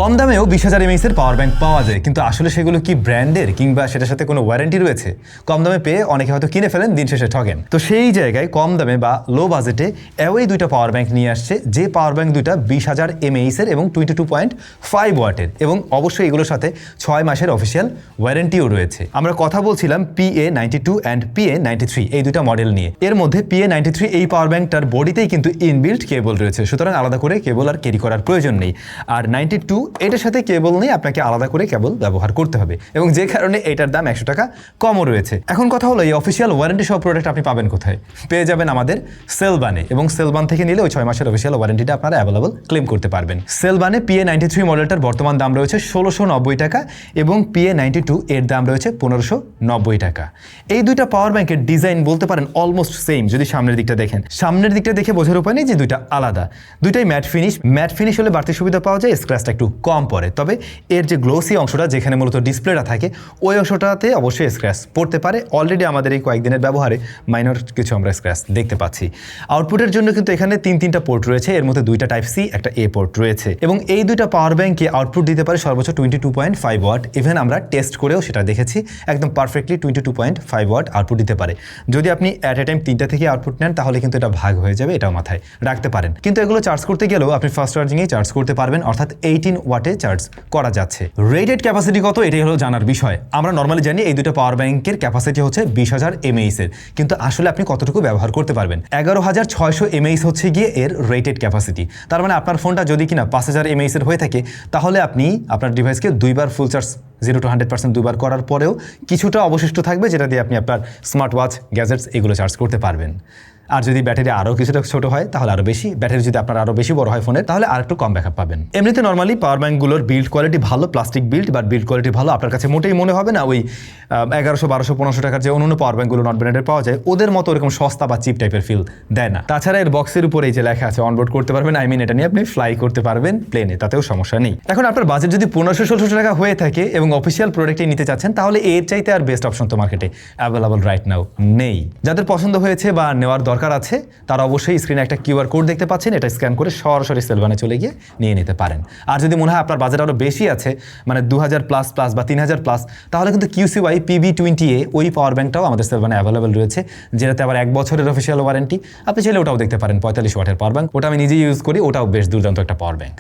কম দামেও 20,000 mAh এর power bank পাওয়া যায়, কিন্তু আসলে সেগুলো কি ব্র্যান্ডের কিংবা সেটার সাথে কোনো ওয়ারেন্টি রয়েছে? কম দামে পেয়ে অনেকে হয়তো কিনে ফেলেন, দিন শেষে ঠকেন। তো সেই জায়গায় কম দামে বা লো বাজেটে অ্যাওয়ে দুইটা পাওয়ার ব্যাংক নিয়ে আসছে, যে পাওয়ার ব্যাংক দুইটা 20,000 mAh এর এবং 22.5 ওয়াটের, এবং অবশ্যই এগুলোর সাথে 6 মাসের অফিসিয়াল ওয়ারেন্টিও রয়েছে। আমরা কথা বলছিলাম PA92 অ্যান্ড PA93 এই দুইটা মডেল নিয়ে। এর মধ্যে PA93 এই পাওয়ার ব্যাংকটার বডিতেই কিন্তু ইনবিল্ট কেবল রয়েছে, সুতরাং আলাদা করে কেবল আর ক্যারি করার প্রয়োজন নেই। আর 92 এটার সাথে কেবল নেই, আপনাকে আলাদা করে কেবল ব্যবহার করতে হবে, এবং যে কারণে এটার দাম 100 টাকা কমও রয়েছে। এখন কথা হলো, এই অফিসিয়াল ওয়ারেন্টি সব প্রোডাক্ট আপনি পাবেন কোথায়? পেয়ে যাবেন আমাদের সেলবানে, এবং সেলবান থেকে নিলে ওই 6 মাসের অফিসিয়াল ওয়ারেন্টিটা আপনারা অ্যাভেলেবল ক্লেম করতে পারবেন। সেলবানে PA93 মডেলটার বর্তমান দাম রয়েছে 1690 টাকা এবং PA92 এর দাম রয়েছে 1590 টাকা। এই দুইটা পাওয়ার ব্যাংকের ডিজাইন বলতে পারেন অলমোস্ট সেম। যদি সামনের দিকটা দেখেন, সামনের দিকটা দেখে বোঝার উপায় নেই যে দুইটা আলাদা। দুইটাই ম্যাট ফিনিশ হলে বাড়তি সুবিধা পাওয়া যায়, স্ক্র্যাচটা একটু কম পড়ে। তবে এর যে গ্লোসি অংশটা, যেখানে মূলত ডিসপ্লেটা থাকে, ওই অংশটাতে অবশ্যই স্ক্র্যাচ পড়তে পারে। অলরেডি আমাদের এই কয়েকদিনের ব্যবহারে মাইনর কিছু আমরা স্ক্র্যাচ দেখতে পাচ্ছি। আউটপুটের জন্য কিন্তু এখানে তিনটা পোর্ট রয়েছে, এর মধ্যে দুইটা টাইপ সি, একটা এ পোর্ট রয়েছে, এবং এই দুইটা পাওয়ার ব্যাংকে আউটপুট দিতে পারে সর্বোচ্চ 22.5 ওয়াট। ইভেন আমরা টেস্ট করেও সেটা দেখেছি, একদম পারফেক্টলি 22.5 ওয়াট আউটপুট দিতে পারে। যদি আপনি অ্যাট এ টাইম 3টা থেকে আউটপুট নেন, তাহলে কিন্তু এটা ভাগ হয়ে যাবে, এটাও মাথায় রাখতে পারেন। কিন্তু এগুলো চার্জ করতে গেলেও আপনি ফাস্ট চার্জিংয়ে চার্জ করতে পারবেন, অর্থাৎ 18 ওয়াটে চার্জ করা যাচ্ছে। রেটেড ক্যাপাসিটি কত, এটাই হলো জানার বিষয়। আমরা নর্মালি জানি এই দুটো পাওয়ার ব্যাংকের ক্যাপাসিটি হচ্ছে 20,000 mAh এর, কিন্তু আসলে আপনি কতটুকু ব্যবহার করতে পারবেন? 11,600 mAh হচ্ছে গিয়ে এর রেটেড ক্যাপাসিটি। তার মানে আপনার ফোনটা যদি কিনা 5,000 mAh এর হয়ে থাকে, তাহলে আপনি আপনার ডিভাইসকে দুইবার ফুল চার্জ 0 to 100% দুইবার করার পরেও কিছুটা অবশিষ্ট থাকবে, যেটা দিয়ে আপনি আপনার স্মার্ট ওয়াচ, গ্যাজেটস এগুলো চার্জ করতে পারবেন। আর যদি ব্যাটারি আরও কিছুটা ছোট হয়, তাহলে আরও বেশি। ব্যাটারি যদি আপনার আরও বেশি বড় হয় ফোনের, তাহলে আর একটু কম ব্যাকআপ পাবেন। এমনিতে নর্মালি পাওয়ার ব্যাংকগুলোর বিল্ড কোয়ালিটি ভালো, plastic build, but build quality ভালো। আপনার কাছে মোটেই মনে হবে না ওই 1100, 1200, 1500 টাকার যে অন্য পাওয়ার ব্যাংকগুলো নট ব্র্যান্ডের পাওয়া যায়, ওদের মতো এরকম সস্তা বা চিপ টাইপের ফিল দেয় না। তাছাড়া এর বক্সের উপরে এই যে লেখা আছে অনবোর্ড করতে পারবেন, এটা নিয়ে আপনি ফ্লাই করতে পারবেন প্লেনে, তাতেও সমস্যা নেই। এখন আপনার বাজেট যদি 1500-1600 টাকা হয়ে থাকে এবং অফিসিয়াল প্রোডাক্টই নিতে চাচ্ছেন, তাহলে এর চাইতে আর বেস্ট অপশন তো মার্কেটে অ্যাভেলেবল রাইট নাও নেই। যাদের পছন্দ হয়েছে বা নেওয়ার দরকার আছে, তারা অবশ্যই স্ক্রিনে একটা কিউআর কোড দেখতে পাচ্ছেন, এটা স্ক্যান করে সরাসরি সেলবানে চলে গিয়ে নিয়ে নিতে পারেন। আর যদি মনে হয় আপনার বাজেট আরও বেশি আছে, মানে 2000+ বা 3000+, তাহলে কিন্তু QCY PB20A ওই পাওয়ার ব্যাংকটাও আমাদের সেলবানে অ্যাভেলেবল রয়েছে, যেটাতে আবার 1 বছরের অফিসিয়াল ওয়ারেন্টি। আপনি চাইলে ওটাও দেখতে পারেন, 45 ওয়াটের পাওয়ার ব্যাংক। ওটা আমি নিজেই ইউজ করি, ওটাও বেশ দুর্দান্ত একটা পাওয়ার ব্যাংক।